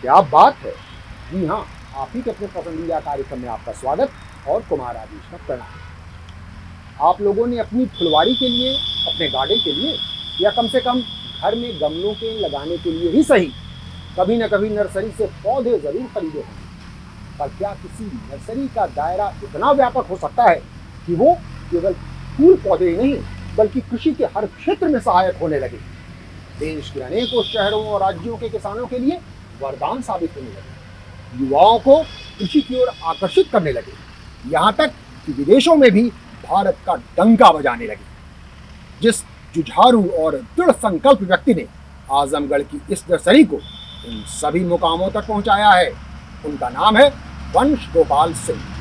क्या बात है। जी हाँ, आप ही के अपने पसंदीदा कार्यक्रम में आपका स्वागत और कुमार आदेश का प्रणाम। आप लोगों ने अपनी फुलवारी के लिए, अपने गार्डन के लिए, या कम से कम घर में गमलों के लगाने के लिए ही सही, कभी न कभी नर्सरी से पौधे जरूर खरीदे होंगे। पर क्या किसी नर्सरी का दायरा इतना व्यापक हो सकता है कि वो केवल फूल पौधे ही नहीं बल्कि कृषि के हर क्षेत्र में सहायक होने लगे, देश के अनेकों शहरों और राज्यों के किसानों के लिए वरदान साबित होने लगे, युवाओं को कृषि की ओर आकर्षित करने लगे, यहाँ तक कि विदेशों में भी भारत का डंका बजाने लगे। जिस जुझारू और दृढ़ संकल्प व्यक्ति ने आजमगढ़ की इस नर्सरी को इन सभी मुकामों तक पहुंचाया है, उनका नाम है वंश गोपाल सिंह।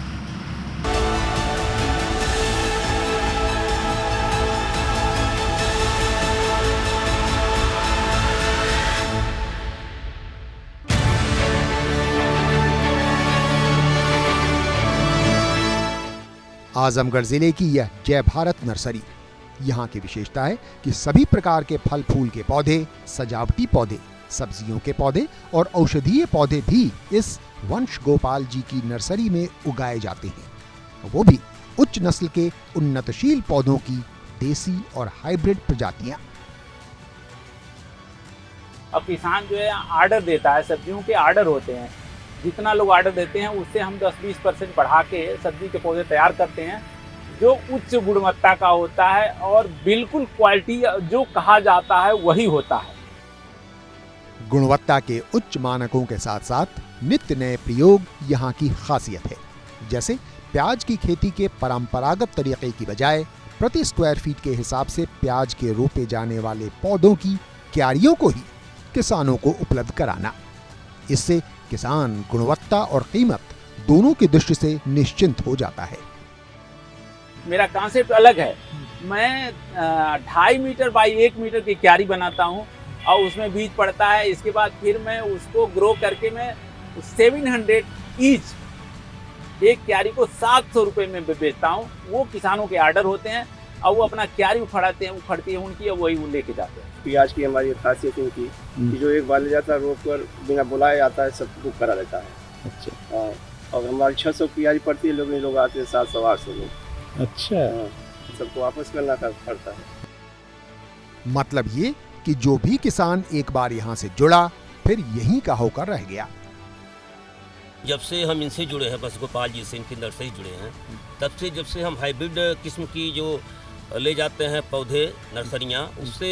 आजमगढ़ जिले की यह जय भारत नर्सरी, यहाँ की विशेषता है कि सभी प्रकार के फल फूल के पौधे, सजावटी पौधे, सब्जियों के पौधे और औषधीय पौधे भी इस वंश गोपाल जी की नर्सरी में उगाए जाते हैं, वो भी उच्च नस्ल के उन्नतशील पौधों की देसी और हाइब्रिड प्रजातियां। अब किसान जो है आर्डर देता है, सब्जियों के आर्डर होते हैं, जितना लोग आर्डर देते हैं उससे हम 10-20% बढ़ा के सब्जी के पौधे तैयार करते हैं, जो उच्च गुणवत्ता का होता है और बिल्कुल क्वालिटी जो कहा जाता है वही होता है। गुणवत्ता के उच्च मानकों के साथ साथ नित्य नए प्रयोग यहाँ की खासियत है। जैसे प्याज की खेती के परंपरागत तरीके की बजाय प्रति स्क्वायर फीट के हिसाब से प्याज के रोपे जाने वाले पौधों की क्यारियों को ही किसानों को उपलब्ध कराना। इससे किसान गुणवत्ता और कीमत दोनों की दृष्टि से निश्चिंत हो जाता है। मेरा कॉन्सेप्ट अलग है। मैं 2.5 मीटर बाई 1 मीटर की क्यारी बनाता हूँ और उसमें बीज पड़ता है। इसके बाद फिर मैं उसको ग्रो करके मैं 700 ईच एक क्यारी को 700 रुपये में बेचता हूँ। वो किसानों के आर्डर होते हैं और वो अपना क्यारी उखड़ती है उनकी और वही वो लेके जाते हैं। प्याज की हमारी खासियत इनकी कि जो एक बार ले जाता है रोक कर बिना बुलाए आता है, सब बुक करा लेता है। अच्छा। हाँ, और हमारी 600 प्याज पड़ती है, लोग आते हैं 700-800 लोग। अच्छा। सबको वापस करना पड़ता है। मतलब ये कि जो भी किसान एक बार यहाँ से जुड़ा फिर यहीं का होकर रह गया। जब से हम इनसे जुड़े हैं, बस गोपाल जी से इनकी नर्सरी जुड़े हैं, तब से जब से हम हाइब्रिड किस्म की जो ले जाते हैं पौधे नर्सरियाँ, उससे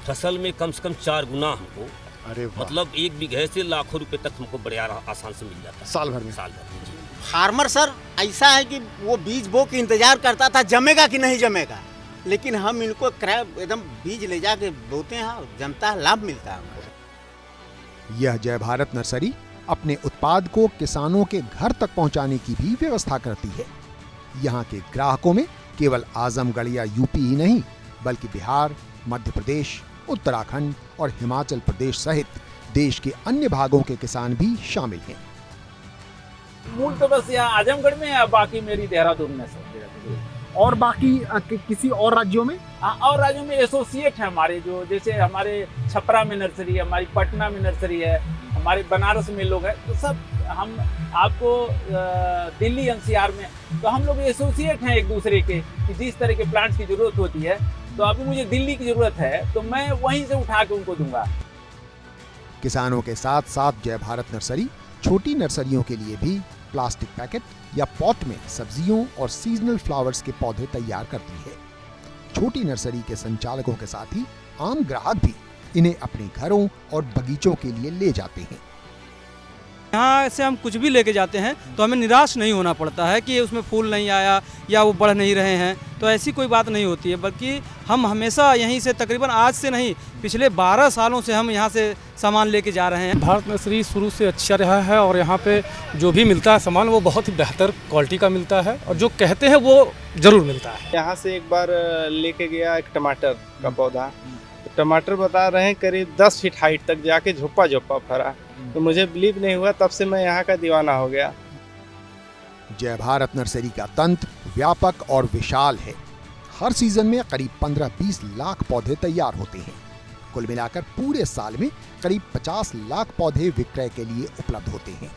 फसल में कम से कम 4 गुना हमको, अरे मतलब 1 बीघे से लाखों रुपए तक हमको बड़े आसान से मिल जाता है साल भर में। जी। फार्मर सर ऐसा है कि वो बीज बो के इंतजार करता था जमेगा कि नहीं जमेगा, लेकिन हम इनको क्रैप एकदम बीज ले जाके बोते हैं, जमता है, लाभ मिलता है हमको। यह जय भारत नर्सरी अपने उत्पाद को किसानों के घर तक पहुंचाने की भी व्यवस्था करती है। यहाँ के ग्राहकों में केवल आजमगढ़ या यूपी ही नहीं बल्कि बिहार, मध्य प्रदेश, उत्तराखंड और हिमाचल प्रदेश सहित देश के अन्य भागों के किसान भी शामिल हैं। मूल तो बस यहाँ आजमगढ़ में है, बाकी मेरी देहरादून में सब। और बाकी किसी और राज्यों में? और राज्यों में एसोसिएट है हमारे, जो जैसे हमारे छपरा में नर्सरी है, हमारी पटना में नर्सरी है, हमारे बनारस में लोग हैं, तो सब हम आपको दिल्ली एनसीआर में, तो हम लोग एसोसिएट हैं एक दूसरे के कि जिस तरह के प्लांट्स की जरूरत होती है, तो अभी मुझे दिल्ली की जरूरत है तो मैं वहीं से उठा के उनको दूंगा। किसानों के साथ साथ जय भारत नर्सरी छोटी नर्सरियों के लिए भी प्लास्टिक पैकेट या पॉट में सब्जियों और सीजनल फ्लावर्स के पौधे तैयार करती है। छोटी नर्सरी के संचालकों के साथ ही आम ग्राहक भी इन्हें अपने घरों और बगीचों के लिए ले जाते हैं। यहाँ से हम कुछ भी लेके जाते हैं तो हमें निराश नहीं होना पड़ता है कि उसमें फूल नहीं आया या वो बढ़ नहीं रहे हैं, तो ऐसी कोई बात नहीं होती है, बल्कि हम हमेशा यहीं से, तकरीबन आज से नहीं पिछले 12 सालों से हम यहाँ से सामान लेके जा रहे हैं। भारत नर्सरी शुरू से अच्छा रहा है और यहाँ पे जो भी मिलता है सामान वो बहुत ही बेहतर क्वालिटी का मिलता है और जो कहते हैं वो ज़रूर मिलता है। यहाँ से एक बार लेके गया एक टमाटर का पौधा, टमाटर बता रहे हैं करीब 10 फीट हाइट तक जाके झोपा झोपा फरा, तो मुझे बिलीव नहीं हुआ, तब से मैं यहाँ का दीवाना हो गया। जय भारत नर्सरी का तंत्र व्यापक और विशाल है। हर सीजन में करीब 15-20 लाख पौधे तैयार होते हैं। कुल मिलाकर पूरे साल में करीब 50 लाख पौधे विक्रय के लिए उपलब्ध होते हैं।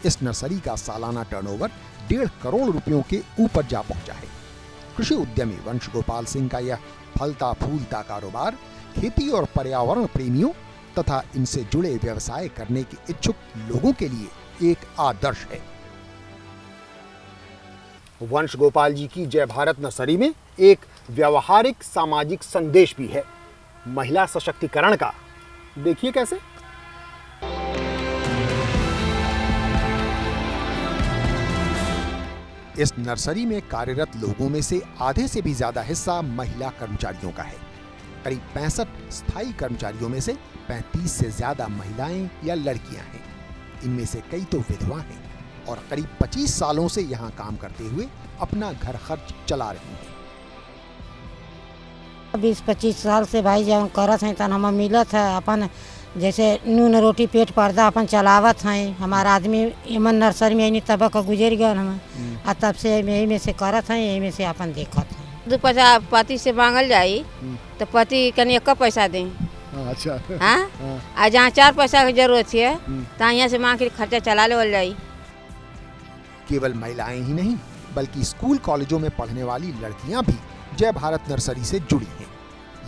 इस नर्सरी का सालाना टर्नओवर 1.5 करोड़ रुपयों के ऊपर जा पहुंचा है। कृषि उद्यमी वंश गोपाल सिंह का यह फलता फूलता कारोबार खेती और पर्यावरण प्रेमियों तथा इनसे जुड़े व्यवसाय करने के इच्छुक लोगों के लिए एक आदर्श है। वंश गोपाल जी की जय भारत नर्सरी में एक व्यावहारिक सामाजिक संदेश भी है, महिला सशक्तिकरण का। देखिए कैसे। इस नर्सरी में कार्यरत लोगों में से आधे से भी ज्यादा हिस्सा महिला कर्मचारियों का है। करीब 65 स्थायी कर्मचारियों में से 35 से ज्यादा महिलाएं या लड़कियां हैं। इनमें से कई तो विधवा हैं और करीब 25 सालों से यहाँ काम करते हुए अपना घर खर्च चला रही हैं। 20-25 साल से भाई जब करत हैं तन हम मिलत है अपन जैसे नून रोटी पेट पर्दा अपन चलावत हैं। हमारा आदमी एमन नर्सरी में यही तबक गुजर गए हम आ तब से यही में से करत हैं, यही में से अपन देखत हैं। 2 पैसा पति से मांगल जाई तो पति कनी एक पैसा दें। अच्छा हाँ आ जहाँ 4 पैसा की जरूरत है तो यहाँ से मांग के खर्चा चला ले जाई। केवल महिलाएं ही नहीं बल्कि स्कूल कॉलेजों में पढ़ने वाली लड़कियां भी जय भारत नर्सरी से जुड़ी हैं।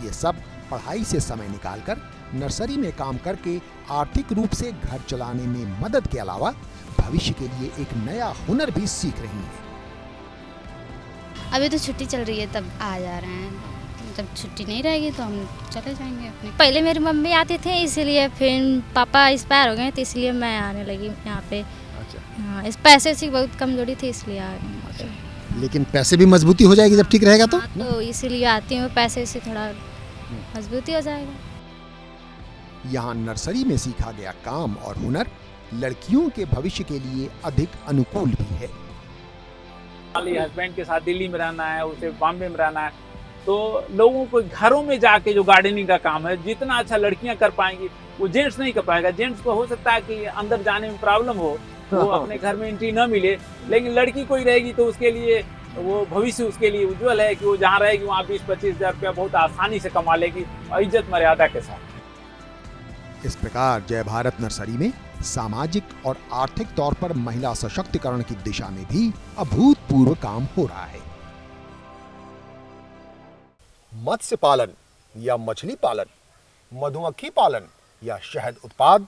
ये सब पढ़ाई से समय निकालकर नर्सरी में काम करके आर्थिक रूप से घर चलाने में मदद के अलावा भविष्य के लिए एक नया हुनर भी सीख रही हैं। अभी तो छुट्टी चल रही है तब आ जा रहे हैं, जब छुट्टी नहीं रहेगी तो हम चले जाएंगे अपने। पहले मेरी मम्मी आते थे इसीलिए, फिर पापा एक्सपायर हो गए तो इसलिए मैं आने लगी यहाँ पे। अच्छा। हाँ, इस पैसे से बहुत कमजोरी थी इसलिए आ गई। अच्छा। लेकिन पैसे भी मजबूती हो जाएगी जब ठीक रहेगा तो? हाँ, तो इसीलिए आती हूँ, पैसे से थोड़ा मजबूती हो जाएगा। यहाँ नर्सरी में सीखा गया काम और हुनर लड़कियों के भविष्य के लिए अधिक अनुकूल भी है। हस्बैंड के साथ दिल्ली में रहना है, उसे बॉम्बे में रहना है, तो लोगों को घरों में जाके जो गार्डनिंग का काम है जितना अच्छा लड़कियां कर पाएंगी वो जेंट्स नहीं कर पाएगा। जेंट्स को हो सकता है कि अंदर जाने में प्रॉब्लम हो, वो अपने घर में एंट्री न मिले, लेकिन लड़की कोई रहेगी तो उसके लिए वो भविष्य उसके लिए उज्जवल है कि वो जहाँ रहेगी वहाँ 20-25 हज़ार रुपया बहुत आसानी से कमा लेगी और इज्जत मर्यादा के साथ। इस प्रकार जय भारत नर्सरी में सामाजिक और आर्थिक तौर पर महिला सशक्तिकरण की दिशा में भी अभूतपूर्व काम हो रहा है। मत्स्य पालन या मछली पालन, मधुमक्खी पालन या शहद उत्पाद,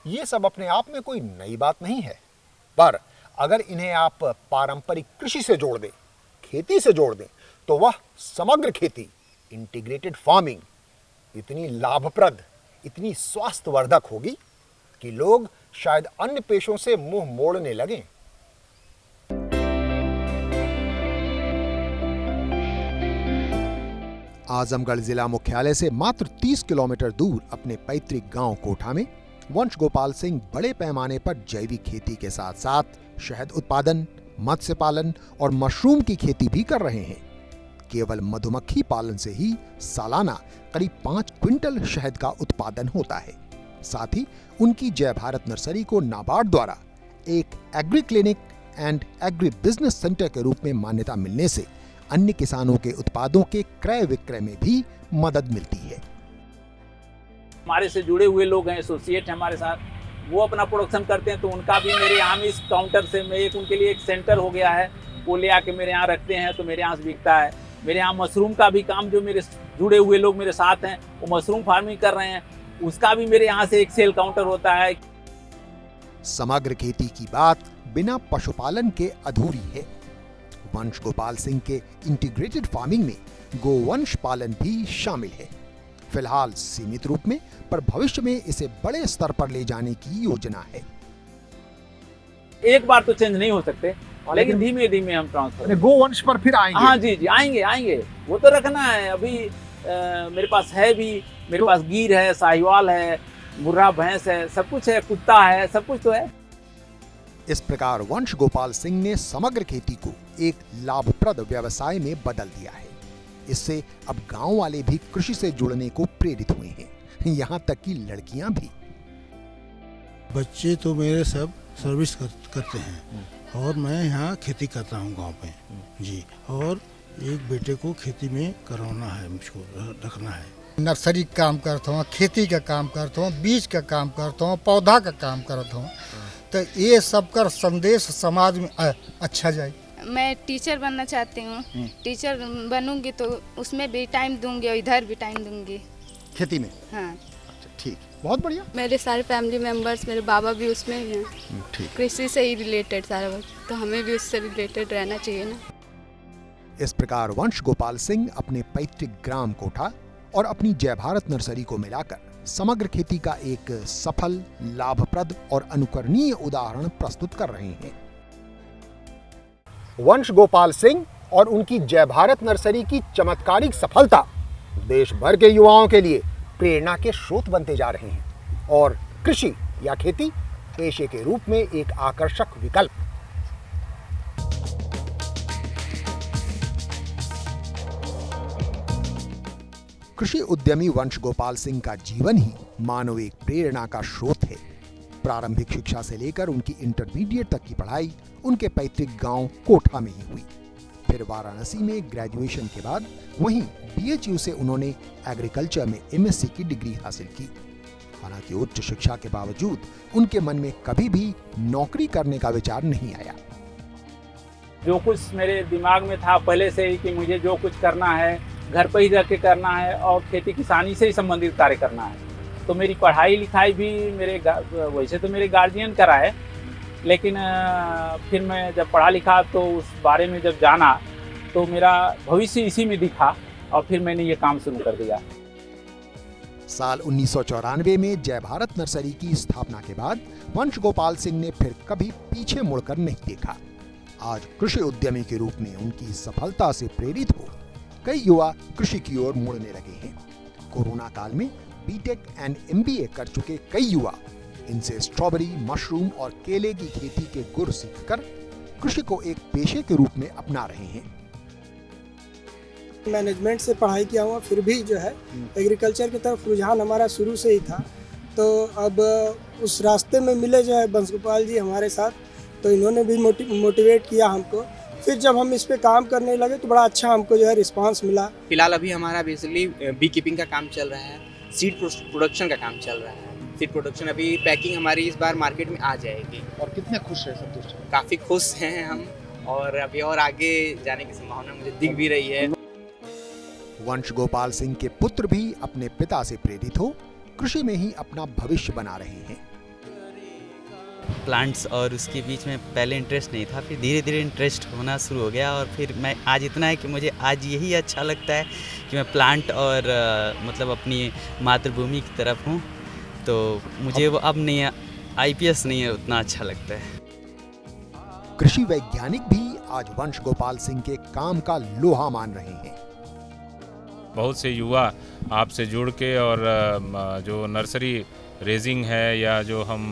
ये सब अपने आप में कोई नई बात नहीं है, पर अगर इन्हें आप पारंपरिक कृषि से जोड़ दें, खेती से जोड़ दें, तो वह समग्र खेती, इंटीग्रेटेड फार्मिंग इतनी लाभप्रद, इतनी स्वास्थ्यवर्धक होगी कि लोग शायद अन्य पेशों से मुंह मोड़ने लगें। आजमगढ़ जिला मुख्यालय से मात्र 30 किलोमीटर दूर अपने पैतृक गांव कोठा में वंश गोपाल सिंह बड़े पैमाने पर जैविक खेती के साथ साथ शहद उत्पादन, मत्स्य पालन और मशरूम की खेती भी कर रहे हैं। केवल मधुमक्खी पालन से ही सालाना करीब 5 क्विंटल शहद का उत्पादन होता है। साथ ही उनकी जय भारत नर्सरी को नाबार्ड द्वारा एक agree clinic and agri business centre के रूप में मान्यता मिलने से अन्य किसानों के उत्पादों के क्रय विक्रय में भी मदद मिलती है। हमारे से जुड़े हुए लोग हैं, एसोसिएट हमारे साथ, वो अपना प्रोडक्शन करते हैं, तो उनका भी मेरे यहाँ में इस काउंटर से मैं उनके लिए एक सेंटर हो गया है, वो ले आके मेरे यहाँ रखते हैं तो मेरे यहाँ से बिकता है। मेरे यहाँ मशरूम का भी काम, जो मेरे जुड़े हुए लोग मेरे साथ हैं वो मशरूम फार्मिंग कर रहे हैं, उसका भी मेरे यहाँ से एक सेल काउंटर होता है। समग्र खेती की बात बिना पशुपालन के अधूरी है। वंश गोपाल सिंह के इंटीग्रेटेड फार्मिंग में गोवंश पालन भी शामिल है। फिलहाल सीमित रूप में, पर भविष्य में इसे बड़े स्तर पर ले जाने की योजना है। एक बार तो चेंज नहीं हो सकते, लेकिन धीमे धीमे हम ट्रांसफर गोवंश पर फिर आएंगे। हाँ जी जी, आएंगे वो तो रखना है। अभी मेरे पास है भी, मेरे पास गीर है, साहिवाल है, मुर्रा भैंस है, सब कुछ है, कुत्ता है, सब कुछ तो है। इस प्रकार वंश गोपाल सिंह ने समग्र खेती को एक लाभप्रद व्यवसाय में बदल दिया है। इससे अब गांव वाले भी कृषि से जुड़ने को प्रेरित हुए हैं, यहाँ तक कि लड़कियां भी। बच्चे तो मेरे सब सर्विस करते हैं और मैं यहाँ खेती करता हूँ गांव पे जी। और एक बेटे को खेती में करवाना है, मुझको रखना है। नर्सरी का काम करता हूँ, खेती का काम करता हूँ, बीज का काम करता हूँ, पौधा का काम करता हूँ। तो ये सब का संदेश समाज में अच्छा जाए। मैं टीचर बनना चाहती हूँ। टीचर बनूंगी तो उसमें भी टाइम दूंगी और इधर भी टाइम दूंगी। खेती में? हाँ। अच्छा, ठीक, बहुत बढ़िया। मेरे सारे फैमिली मेंबर्स, मेरे बाबा भी उसमें ही हैं। ठीक। कृषि से ही रिलेटेड सारा वर्क, तो हमें भी उससे रिलेटेड रहना चाहिए ना। इस प्रकार वंश गोपाल सिंह अपने पैतृक ग्राम कोठा और अपनी जय भारत नर्सरी को मिलाकर समग्र खेती का एक सफल, लाभप्रद और अनुकरणीय उदाहरण प्रस्तुत कर रहे हैं। वंश गोपाल सिंह और उनकी जय भारत नर्सरी की चमत्कारिक सफलता देश भर के युवाओं के लिए प्रेरणा के स्रोत बनते जा रहे हैं और कृषि या खेती पेशे के रूप में एक आकर्षक विकल्प। कृषि उद्यमी वंश गोपाल सिंह का जीवन ही मानो एक प्रेरणा का स्रोत है। प्रारंभिक शिक्षा से लेकर उनकी इंटरमीडिएट तक की पढ़ाई उनके पैतृक गांव कोठा में ही हुई। फिर वाराणसी में ग्रेजुएशन के बाद वहीं BHU से उन्होंने एग्रीकल्चर में MSc की डिग्री हासिल की। हालांकि उच्च शिक्षा के बावजूद उनके मन में कभी भी नौकरी करने का विचार नहीं आया। जो कुछ मेरे दिमाग में था पहले से ही कि मुझे जो कुछ करना है घर पर ही रह के करना है और खेती किसानी से ही संबंधित कार्य करना है। तो मेरी पढ़ाई लिखाई भी वैसे तो मेरे गार्जियन करा है, लेकिन फिर मैं जब पढ़ा लिखा तो उस बारे में जब जाना तो मेरा भविष्य इसी में दिखा और फिर मैंने ये काम शुरू कर दिया। साल 1994 में जय भारत नर्सरी की स्थापना के बाद वंश गोपाल सिंह ने फिर कभी पीछे मुड़कर नहीं देखा। आज कृषि उद्यमी के रूप में उनकी सफलता से प्रेरित हो कई युवा कृषि की ओर मुड़ने लगे हैं। कोरोना काल में बीटेक एंड MBA कर चुके कई युवा इनसे स्ट्रॉबेरी, मशरूम और केले की खेती के गुर सीखकर कृषि को एक पेशे के रूप में अपना रहे हैं। मैनेजमेंट से पढ़ाई किया हुआ, फिर भी जो है एग्रीकल्चर की तरफ रुझान हमारा शुरू से ही था। तो अब उस रास्ते में मिले जो है वंश गोपाल जी हमारे साथ, तो इन्होंने भी मोटिवेट किया हमको। फिर जब हम इस पे काम करने लगे तो बड़ा अच्छा हमको जो है रिस्पांस मिला। फिलहाल अभी हमारा बेसिकली बी कीपिंग का काम चल रहा है, सीड प्रोडक्शन का काम चल रहा है। सीड प्रोडक्शन अभी पैकिंग हमारी इस बार मार्केट में आ जाएगी। और कितने खुश हैं, संतुष्ट हैं? काफ़ी खुश हैं हम, और अभी और आगे जाने की संभावना मुझे दिख भी रही है। वंश गोपाल सिंह के पुत्र भी अपने पिता से प्रेरित हो कृषि में ही अपना भविष्य बना रहे हैं। प्लांट्स और उसके बीच में पहले इंटरेस्ट नहीं था, फिर धीरे धीरे इंटरेस्ट होना शुरू हो गया और फिर मैं आज इतना है कि मुझे आज यही अच्छा लगता है कि मैं प्लांट और मतलब अपनी मातृभूमि की तरफ हूँ। तो मुझे वो अब नहीं IPS नहीं है उतना अच्छा लगता है। कृषि वैज्ञानिक भी आज वंश गोपाल सिंह के काम का लोहा मान रहे हैं। बहुत से युवा आपसे जुड़ के और जो नर्सरी रेजिंग है या जो हम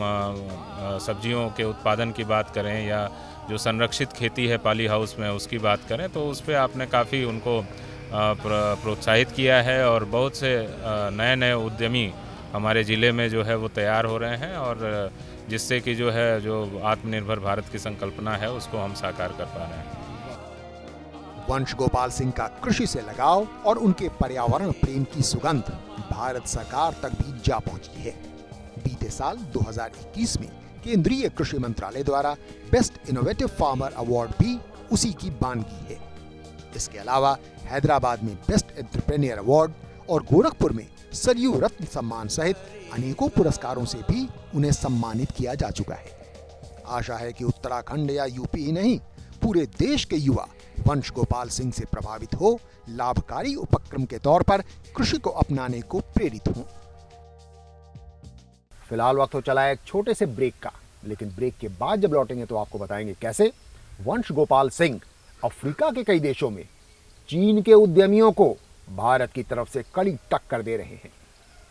सब्जियों के उत्पादन की बात करें या जो संरक्षित खेती है पाली हाउस में उसकी बात करें, तो उस पर आपने काफ़ी उनको प्रोत्साहित किया है और बहुत से नए नए उद्यमी हमारे ज़िले में जो है वो तैयार हो रहे हैं और जिससे कि जो है जो आत्मनिर्भर भारत की संकल्पना है उसको हम साकार कर पा रहे हैं। वंश गोपाल सिंह का कृषि से लगाव और उनके पर्यावरण प्रेम की सुगंध भारत सरकार तक भी जा पहुंची है। बीते साल 2021 में केंद्रीय कृषि मंत्रालय द्वारा बेस्ट इनोवेटिव फार्मर अवार्ड भी उसी की बानगी है। इसके अलावा हैदराबाद में बेस्ट एंटरप्रेन्योर अवार्ड और गोरखपुर में सरयू रत्न सम्मान सहित अनेकों पुरस्कारों से भी उन्हें सम्मानित किया जा चुका है। आशा है कि उत्तराखंड या यूपी ही नहीं, पूरे देश के युवा वंश गोपाल सिंह से प्रभावित हो लाभकारी उपक्रम के तौर पर कृषि को अपनाने को प्रेरित हों। फिलहाल वक्त हो चला है एक छोटे से ब्रेक का, लेकिन ब्रेक के बाद जब लौटेंगे तो आपको बताएंगे कैसे वंश गोपाल सिंह अफ्रीका के कई देशों में चीन के उद्यमियों को भारत की तरफ से कड़ी टक्कर दे रहे हैं।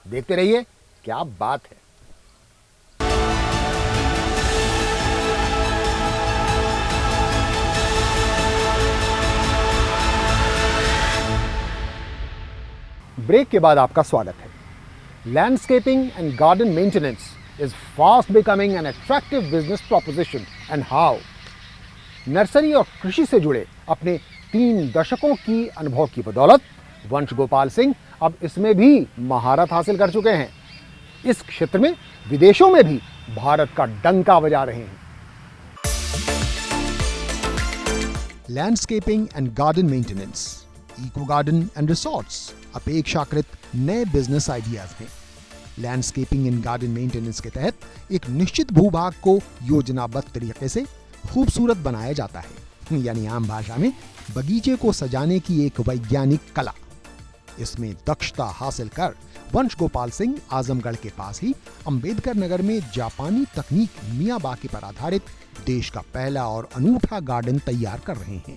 देखते रहिए, क्या बात है। ब्रेक के बाद आपका स्वागत है। Landscaping and garden maintenance is fast becoming an attractive business proposition and how. Nursery और कृषि से जुड़े अपने 3 दशकों की अनुभव की बदौलत वंश गोपाल सिंह अब इसमें भी महारत हासिल कर चुके हैं। इस क्षेत्र में विदेशों में भी भारत का डंका बजा रहे हैं। Landscaping and garden maintenance, eco garden and resorts अपेक्षाकृत नए बिजनेस आइडियाज हैं। लैंडस्केपिंग एंड गार्डन मेंटेनेंस के तहत एक निश्चित भूभाग को योजनाबद्ध तरीके से खूबसूरत बनाया जाता है, यानी आम भाषा में बगीचे को सजाने की एक वैज्ञानिक कला। इसमें दक्षता हासिल कर वंश गोपाल सिंह आजमगढ़ के पास ही अंबेडकर नगर में जापानी तकनीक मियाबाकी पर आधारित देश का पहला और अनूठा गार्डन तैयार कर रहे हैं।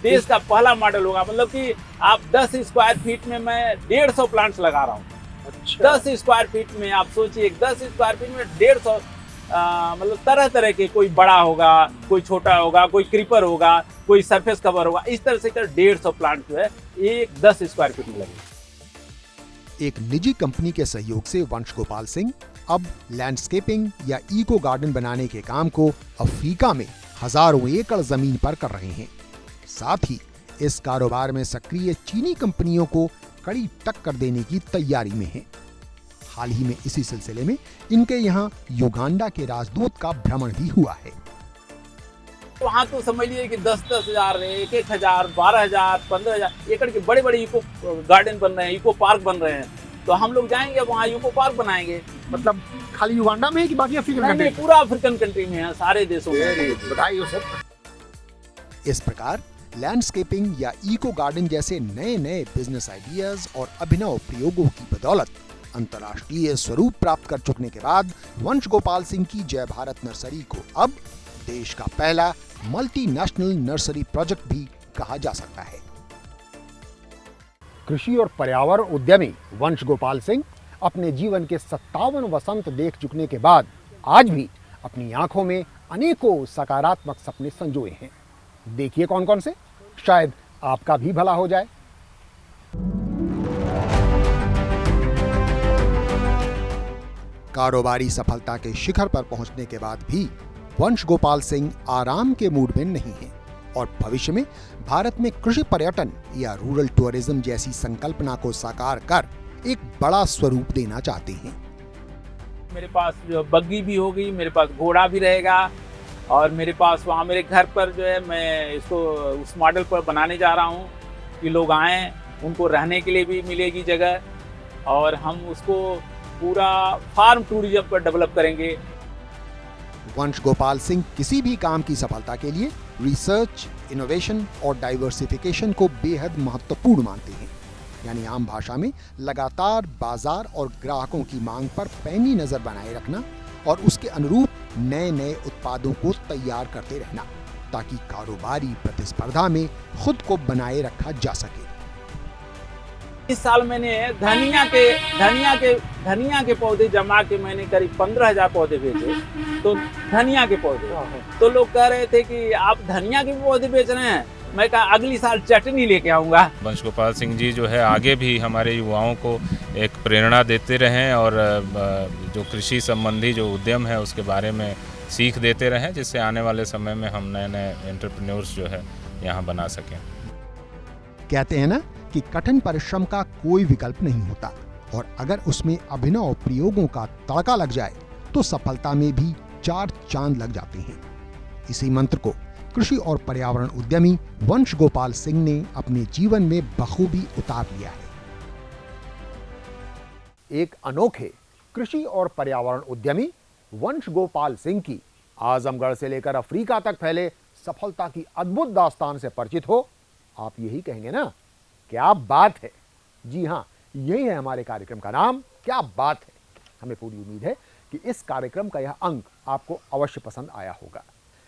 देश का पहला मॉडल होगा, मतलब कि आप 10 स्क्वायर फीट में मैं 150 प्लांट्स लगा रहा हूँ। अच्छा। 10 स्क्वायर फीट में आप सोचिए, 10 स्क्वायर फीट में 150 मतलब तरह तरह के, कोई बड़ा होगा, कोई छोटा होगा, कोई क्रीपर होगा, कोई सरफेस कवर होगा, इस तरह से कर 150 प्लांट जो है एक 10 स्क्वायर फीट में लगे। एक निजी कंपनी के सहयोग से वंश गोपाल सिंह अब लैंडस्केपिंग या इको गार्डन बनाने के काम को अफ्रीका में हजारों एकड़ जमीन पर कर रहे हैं। साथ ही इस कारोबार में सक्रिय चीनी कंपनियों को कड़ी टक्कर देने की तैयारी में है। हाल ही में इसी सिलसिले में इनके यहाँ युगांडा के राजदूत का भ्रमण भी हुआ है। वहाँ तो समझ लीजिए कि 10-10 हजार, 1-1 12,000, 15,000 एकड़ के बड़े बड़े इको गार्डन बन रहे हैं, इको पार्क बन रहे हैं। तो हम लोग जाएंगे वहाँ इको पार्क बनाएंगे। मतलब खाली युगांडा में है कि बाकी अफ्रीकन कंट्री? नहीं, पूरा अफ्रीकन कंट्री में है, सारे देशों में। बधाई हो सर। इस प्रकार लैंडस्केपिंग या इको गार्डन जैसे नए नए बिजनेस आइडियाज और अभिनव प्रयोगों की बदौलत अंतर्राष्ट्रीय स्वरूप प्राप्त कर चुकने के बाद वंश गोपाल सिंह की जय भारत नर्सरी को अब देश का पहला मल्टीनेशनल नर्सरी प्रोजेक्ट भी कहा जा सकता है। कृषि और पर्यावरण उद्यमी वंश गोपाल सिंह अपने जीवन के 57 वसंत देख चुकने के बाद आज भी अपनी आंखों में अनेकों सकारात्मक सपने संजोए हैं। देखिए कौन कौन से, शायद आपका भी भला हो जाए। कारोबारी सफलता के शिखर पर पहुंचने के बाद भी वंश गोपाल सिंह आराम के मूड में नहीं है और भविष्य में भारत में कृषि पर्यटन या रूरल टूरिज्म जैसी संकल्पना को साकार कर एक बड़ा स्वरूप देना चाहते हैं। मेरे पास जो बग्गी भी होगी, मेरे पास घोड़ा भी रहेगा और मेरे पास वहाँ मेरे घर पर जो है मैं इसको उस मॉडल पर बनाने जा रहा हूँ कि लोग आएँ, उनको रहने के लिए भी मिलेगी जगह और हम उसको पूरा फार्म टूरिज्म पर डेवलप करेंगे। वंश गोपाल सिंह किसी भी काम की सफलता के लिए रिसर्च, इनोवेशन और डाइवर्सिफिकेशन को बेहद महत्वपूर्ण मानते हैं, यानी आम भाषा में लगातार बाजार और ग्राहकों की मांग पर पैनी नजर बनाए रखना और उसके अनुरूप नए नए उत्पादों को तैयार करते रहना ताकि कारोबारी प्रतिस्पर्धा में खुद को बनाए रखा जा सके। इस साल मैंने धनिया के पौधे जमा के मैंने करीब 15,000 पौधे बेचे। तो धनिया के पौधे, तो लोग कह रहे थे कि आप धनिया के पौधे बेच रहे हैं। मैं कहा अगली साल चटनी लेके आऊंगा। वंश गोपाल सिंह जी जो है आगे भी हमारे युवाओं को एक प्रेरणा देते रहें और जो कृषि संबंधी जो उद्यम है उसके बारे में सीख देते रहें, जिससे आने वाले समय में हम नए नए एंटरप्रेन्योर्स जो है यहाँ बना सकें। कहते हैं ना कि कठिन परिश्रम का कोई विकल्प नहीं होता और अगर उसमें अभिनव प्रयोगों का तड़का लग जाए तो सफलता में भी 4 चांद लग जाते हैं। इसी मंत्र को कृषि और पर्यावरण उद्यमी वंश गोपाल सिंह ने अपने जीवन में बखूबी उतार लिया है। एक अनोखे कृषि और पर्यावरण उद्यमी वंश गोपाल सिंह की आजमगढ़ से लेकर अफ्रीका तक फैले सफलता की अद्भुत दास्तान से परिचित हो, आप यही कहेंगे ना, क्या बात है। जी हां, यही है हमारे कार्यक्रम का नाम, क्या बात है। हमें पूरी उम्मीद है कि इस कार्यक्रम का यह अंक आपको अवश्य पसंद आया होगा।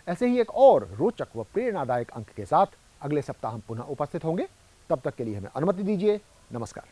ऐसे ही एक और रोचक व प्रेरणादायक अंक के साथ अगले सप्ताह हम पुनः उपस्थित होंगे। तब तक के लिए हमें अनुमति दीजिए। नमस्कार।